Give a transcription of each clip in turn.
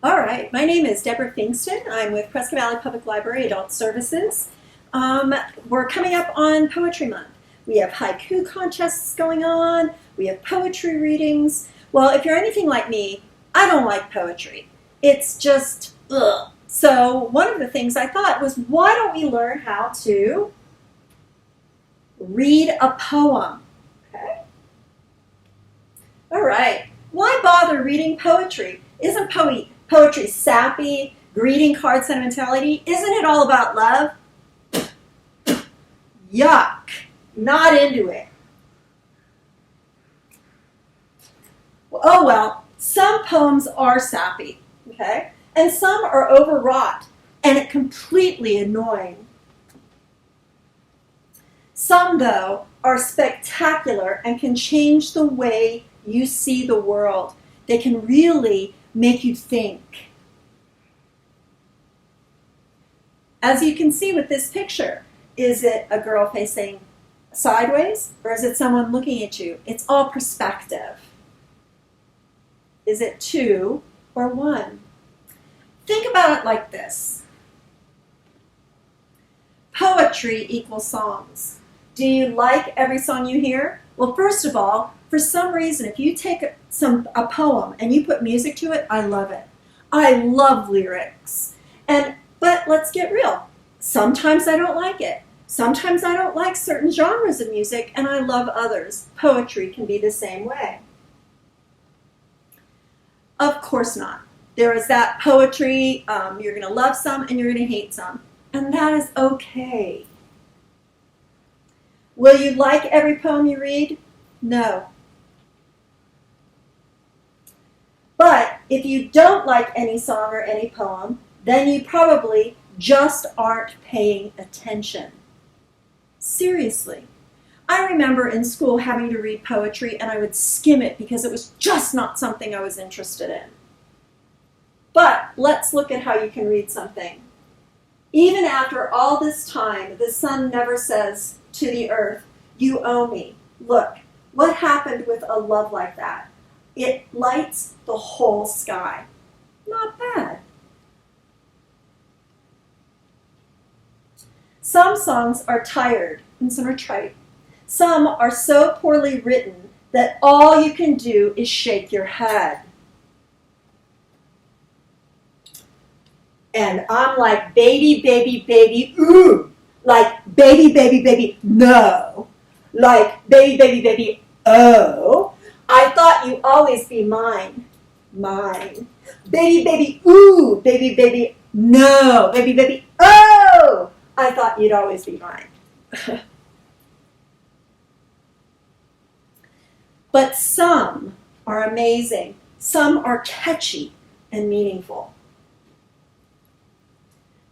All right, my name is Deborah Fingston. I'm with Prescott Valley Public Library Adult Services. We're coming up on Poetry Month. We have haiku contests going on. We have poetry readings. Well, if you're anything like me, I don't like poetry. It's just, ugh. So one of the things I thought was, why don't we learn how to read a poem? Okay. All right. Why bother reading poetry? Isn't poetry sappy, greeting card sentimentality? Isn't it all about love? Yuck. Not into it. Oh well, some poems are sappy, okay? And some are overwrought and completely annoying. Some, though, are spectacular and can change the way you see the world. They can really make you think. As you can see with this picture, is it a girl facing sideways or is it someone looking at you? It's all perspective. Is it two or one? Think about it like this. Poetry equals songs. Do you like every song you hear? Well, first of all, for some reason, if you take a poem and you put music to it, I love it. I love lyrics. But let's get real. Sometimes I don't like it. Sometimes I don't like certain genres of music, and I love others. Poetry can be the same way. Of course not. There is that poetry, you're going to love some and you're going to hate some. And that is okay. Will you like every poem you read? No. But if you don't like any song or any poem, then you probably just aren't paying attention. Seriously. I remember in school having to read poetry and I would skim it because it was just not something I was interested in. But let's look at how you can read something. Even after all this time, the sun never says to the earth, "You owe me." Look, what happened with a love like that? It lights the whole sky. Not bad. Some songs are tired and some are trite. Some are so poorly written that all you can do is shake your head. And I'm like, baby, baby, baby, ooh. Like, baby, baby, baby, no. Like, baby, baby, baby, oh. I thought you'd always be mine. Mine. Baby, baby, ooh. Baby, baby, no. Baby, baby, oh. I thought you'd always be mine. But some are amazing. Some are catchy and meaningful.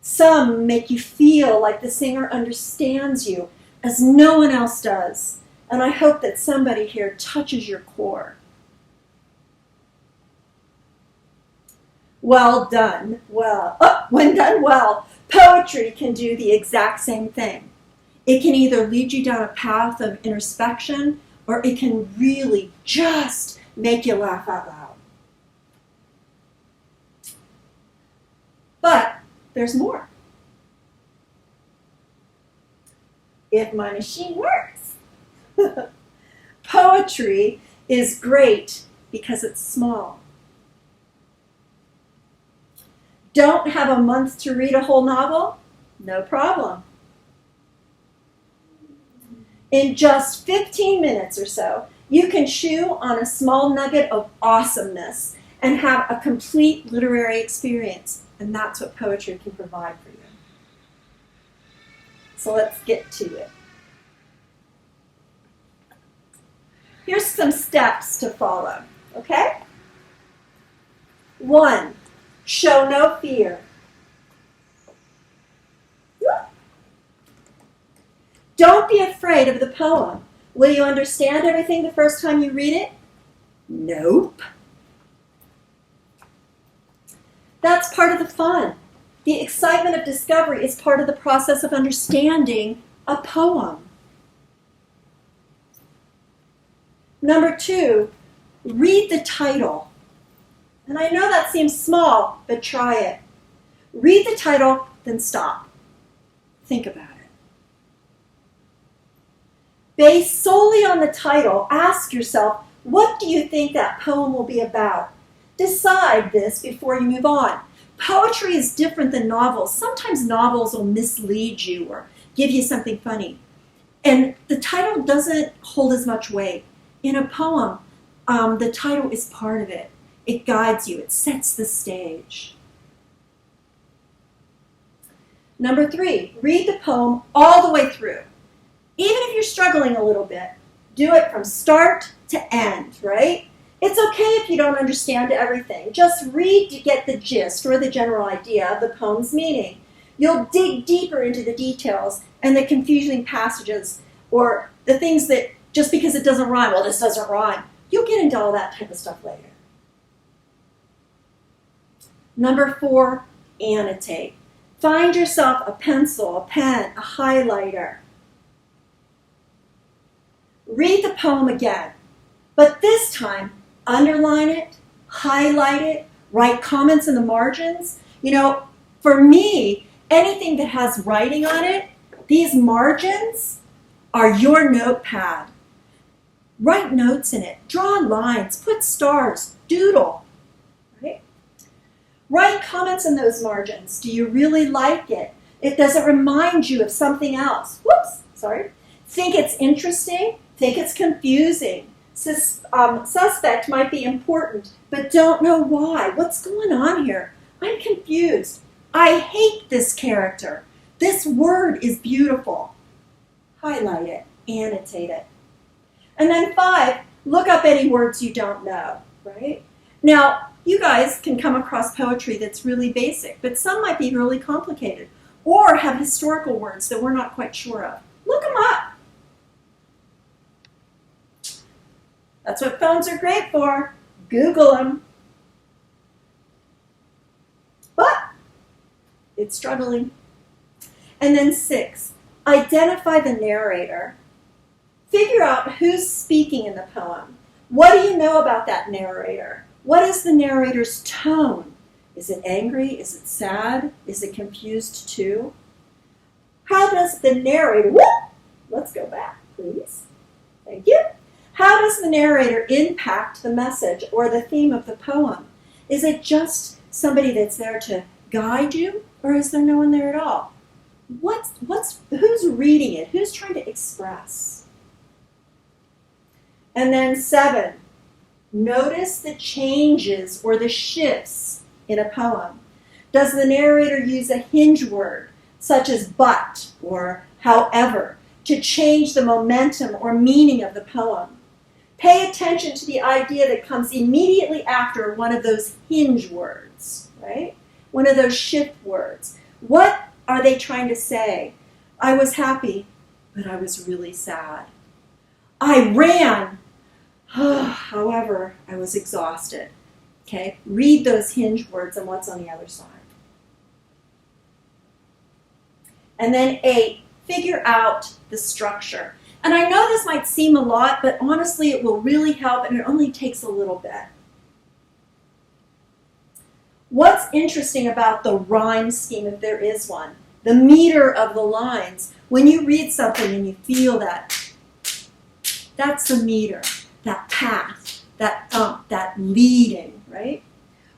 Some make you feel like the singer understands you as no one else does. And I hope that somebody here touches your core. Well done. Well, when done well, poetry can do the exact same thing. It can either lead you down a path of introspection or it can really just make you laugh out loud. But there's more. If my machine works. Poetry is great because it's small. Don't have a month to read a whole novel? No problem. In just 15 minutes or so, you can chew on a small nugget of awesomeness and have a complete literary experience. And that's what poetry can provide for you. So let's get to it. Here's some steps to follow, okay? 1, show no fear. Don't be afraid of the poem. Will you understand everything the first time you read it? Nope. That's part of the fun. The excitement of discovery is part of the process of understanding a poem. Number 2, read the title. And I know that seems small, but try it. Read the title, then stop. Think about it. Based solely on the title, ask yourself, what do you think that poem will be about? Decide this before you move on. Poetry is different than novels. Sometimes novels will mislead you or give you something funny. And the title doesn't hold as much weight. In a poem, the title is part of it. It guides you. It sets the stage. Number 3, read the poem all the way through. Even if you're struggling a little bit, do it from start to end, right? It's okay if you don't understand everything. Just read to get the gist or the general idea of the poem's meaning. You'll dig deeper into the details and the confusing passages or the things that just because it doesn't rhyme, well, this doesn't rhyme. You'll get into all that type of stuff later. Number 4, annotate. Find yourself a pencil, a pen, a highlighter. Read the poem again, but this time, underline it, highlight it, write comments in the margins. You know, for me, anything that has writing on it, these margins are your notepad. Write notes in it, draw lines, put stars, doodle, right? Write comments in those margins. Do you really like it? Does it remind you of something else? Whoops, sorry. Think it's interesting? Think it's confusing? Suspect might be important, but don't know why. What's going on here? I'm confused. I hate this character. This word is beautiful. Highlight it, annotate it. And then 5, look up any words you don't know, right? Now, you guys can come across poetry that's really basic, but some might be really complicated or have historical words that we're not quite sure of. Look them up. That's what phones are great for. Google them. But it's struggling. And then 6, identify the narrator. Figure out who's speaking in the poem. What do you know about that narrator? What is the narrator's tone? Is it angry? Is it sad? Is it confused too? How does the narrator, let's go back, please. Thank you. How does the narrator impact the message or the theme of the poem? Is it just somebody that's there to guide you, or is there no one there at all? Who's reading it? Who's trying to express? And then 7, notice the changes or the shifts in a poem. Does the narrator use a hinge word, such as but or however, to change the momentum or meaning of the poem? Pay attention to the idea that comes immediately after one of those hinge words, right? One of those shift words. What are they trying to say? I was happy, but I was really sad. I ran. However, I was exhausted. Okay, read those hinge words and what's on the other side. And then 8, figure out the structure. And I know this might seem a lot, but honestly, it will really help, and it only takes a little bit. What's interesting about the rhyme scheme, if there is one, the meter of the lines, when you read something and you feel that, that's the meter, that path, that thump, that leading, right?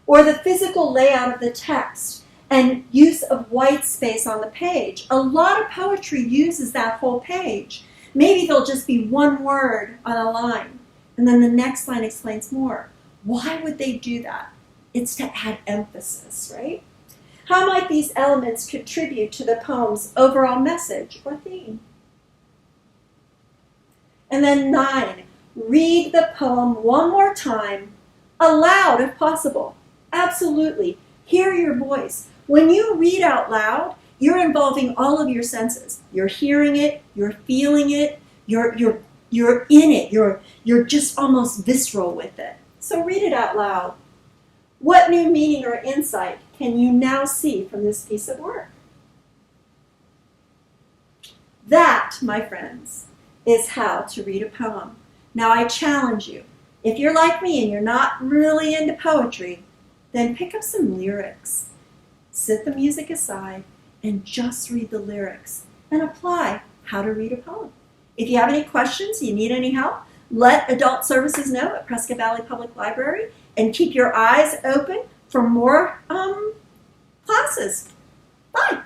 Or the physical layout of the text and use of white space on the page. A lot of poetry uses that whole page. Maybe there'll just be one word on a line, and then the next line explains more. Why would they do that? It's to add emphasis, right? How might these elements contribute to the poem's overall message or theme? And then 9, read the poem one more time, aloud if possible. Absolutely. Hear your voice. When you read out loud, you're involving all of your senses. You're hearing it, you're feeling it, you're in it, you're just almost visceral with it. So read it out loud. What new meaning or insight can you now see from this piece of work? That, my friends, is how to read a poem. Now I challenge you, if you're like me and you're not really into poetry, then pick up some lyrics. Set the music aside and just read the lyrics and apply how to read a poem. If you have any questions, you need any help, let Adult Services know at Prescott Valley Public Library, and keep your eyes open for more classes. Bye.